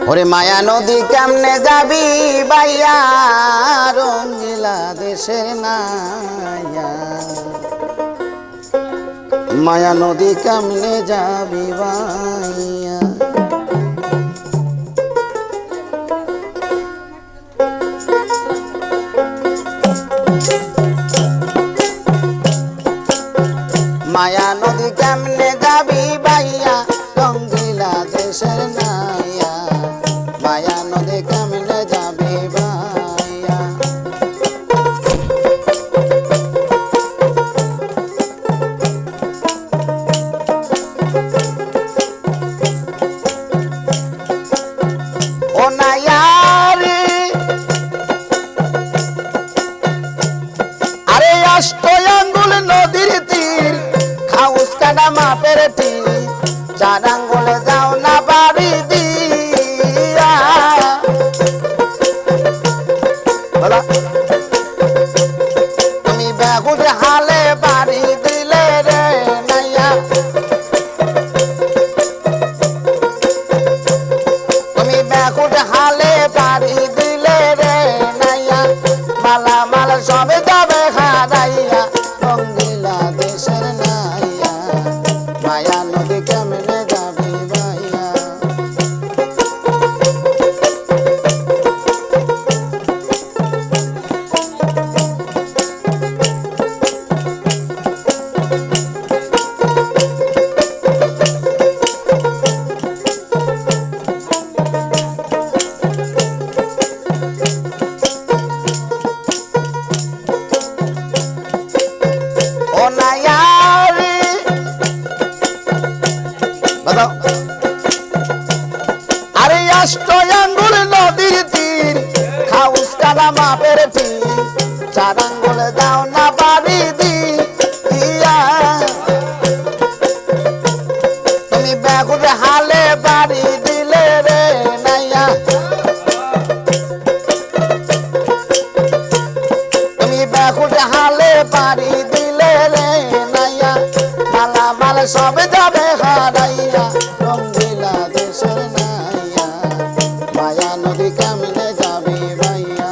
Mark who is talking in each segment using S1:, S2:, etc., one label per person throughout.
S1: ওরে মায়া নদী কেমনে যাবি বাইয়া রঙ্গিলা দেশের নাইয়া মায়া নদী কেমনে যাবি বাইয়া মায়া নদী কেমনে যাবি বাইয়া রঙ্গিলা দেশের নাইয়া মায়া নদী কেমনে যাবি বাইয়া ও নাইয়া রে আরে অষ্ট আঙ্গুল নদীর তীর খাউস কাটা মাপের তীর চার আঙ্গুলে যাও না বাড়ি দিয়া তুমি বেগুন হালে বাড়ি দিলে রে নাইয়া তুমি বেগুন হালে বাড়ি দিলে রে নাইয়া মালা মালা সবে যাবে হারাইয়া রঙ্গিলা দেশের নাইয়া মায়া নদী কেমনে যাবি বাইয়া ও নাইয়া রে বাজাও আরে অষ্ট আঙ্গুল নদীর তীর খাউস কাটা মাপের তীর চার আঙ্গুলে যাও না বাড়ি দিয়া তুমি বেগুন হালে বাড়ি দিলে রে নাইয়া তুমি বেগুন হালে বাড়ি দিলে রে নাইয়া মালা মালা সব যাবে হারাইয়া রঙ্গিলা দেশের নাইয়া মায়া নদী কেমনে যাবি বাইয়া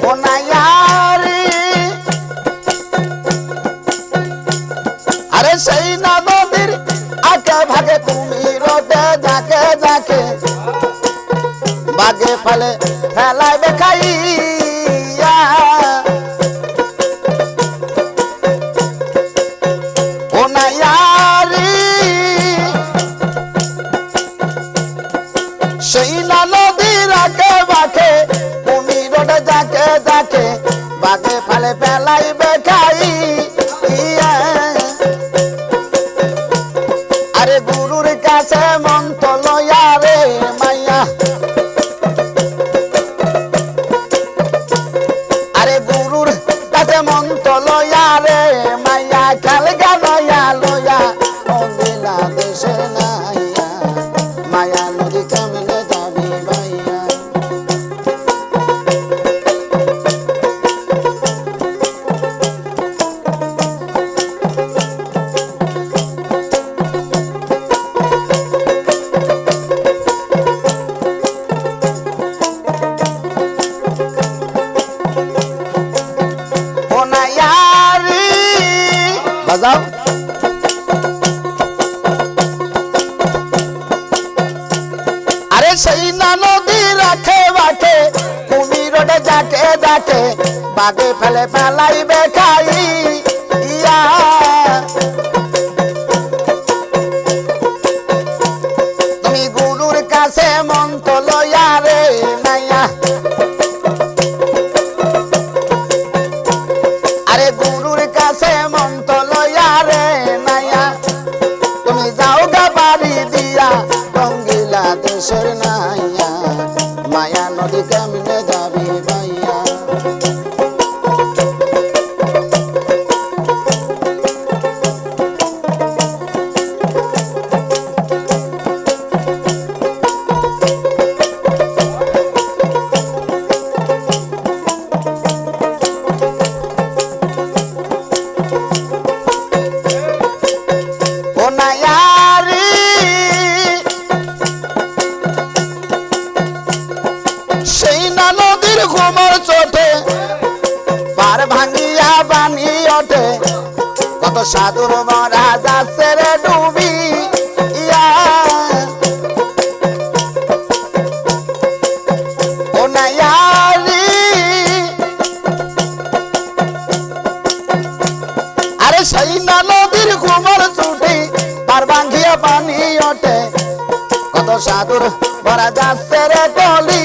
S1: ও নাইয়া রে আরে সেই না নদীর আগে ভাগে তুমি রোদে যাকে যাকে বাগে ফেলে ফেলাই বেখাইয়া ও নাইয়া রে সেই না নদীর আগে বাগে তুমি রোদে যাকে যাকে বাগে ফেলে ফেলাই বেখাইয়া আরে গুরুর কাছে মন্ত্র লয়া রে মাইয়া আরে গুরুর কাছে মন্ত্র লয়া রে মাইয়া খালগা লয়া লয়া রঙ্গিলা দেশের নাইয়া মায়া নদী কেমনে যাবি বাইয়া ও নাইয়া রে বাজাও আরে সেই না নদী রাখে বাকে তুমি রোডে যাকে যাকে বাগে ফেলে ফেলাই বেখাইয়া তুমি গুরুর কাছে মন্ত্র লয়া রে নাইয়া নদী কেমনে যাবি ভাইয়া সেই না নদীর ঘুমর চোটে পার ভাঙিয়া বানি ওঠে কত সাধুর মরা যাচ্ছে রে ডুবি ও নাইয়ারি আরে সেই না নদীর ঘুমর চোটে পার ভাঙিয়া বানি ওঠে কত সাধুর মরা যাচ্ছে রে টলি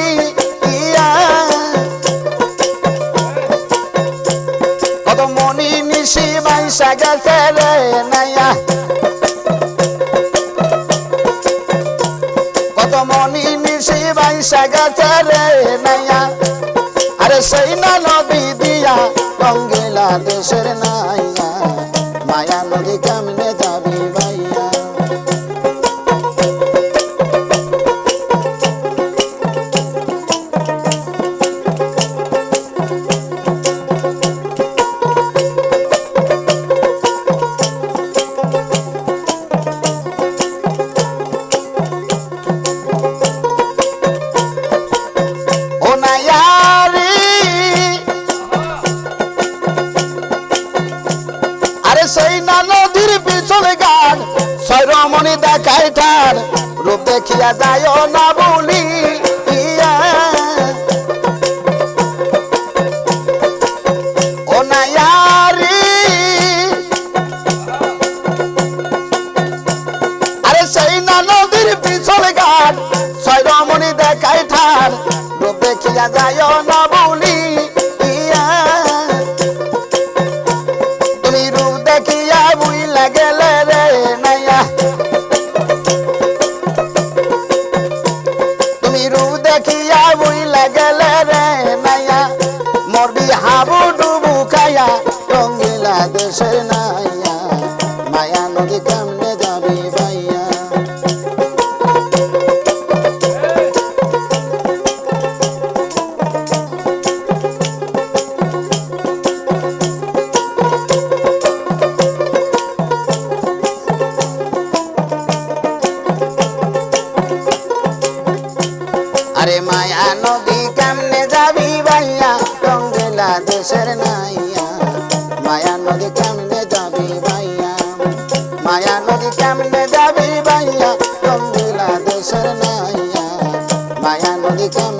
S1: কত মনি নিশি বাইসা গেছে রে নাইয়া কত মনি নিশি বাইসা গেছে রে নাইয়া আরে সেই না নদী দিয়া রঙ্গিলা দেশের নাইয়া মায়া নদী কেমনে যাবি ভাইয়া সেই না নদীর পিছনে গান সৈরমণি দেখায় ঠার রূপ দেখিয়া যায় না বলি ও নাইয়ারি আরে সেই না নদীর পিছনে গান সৈরমণি দেখায় ঠার রূপ দেখিয়া যায় না বলি গেলে রে নাইয়া তুমি রু দেখিয়া বুইলা গেলে রে নাইয়া মরবি হাবু ডুবু খাইয়া রঙ্গিলা দেশের নাইয়া মায়া নদী কেমনে যাবি ভাইয়া আরে মায়া নদী কেমনে যাবি ভাইয়া রঙ্গিলা দেশের নাইয়া মায়া নদী কেমনে যাবি ভাইয়া মায়া নদী কেমনে যাবি ভাইয়া রঙ্গিলা দেশের নাইয়া মায়া নদী কেমনে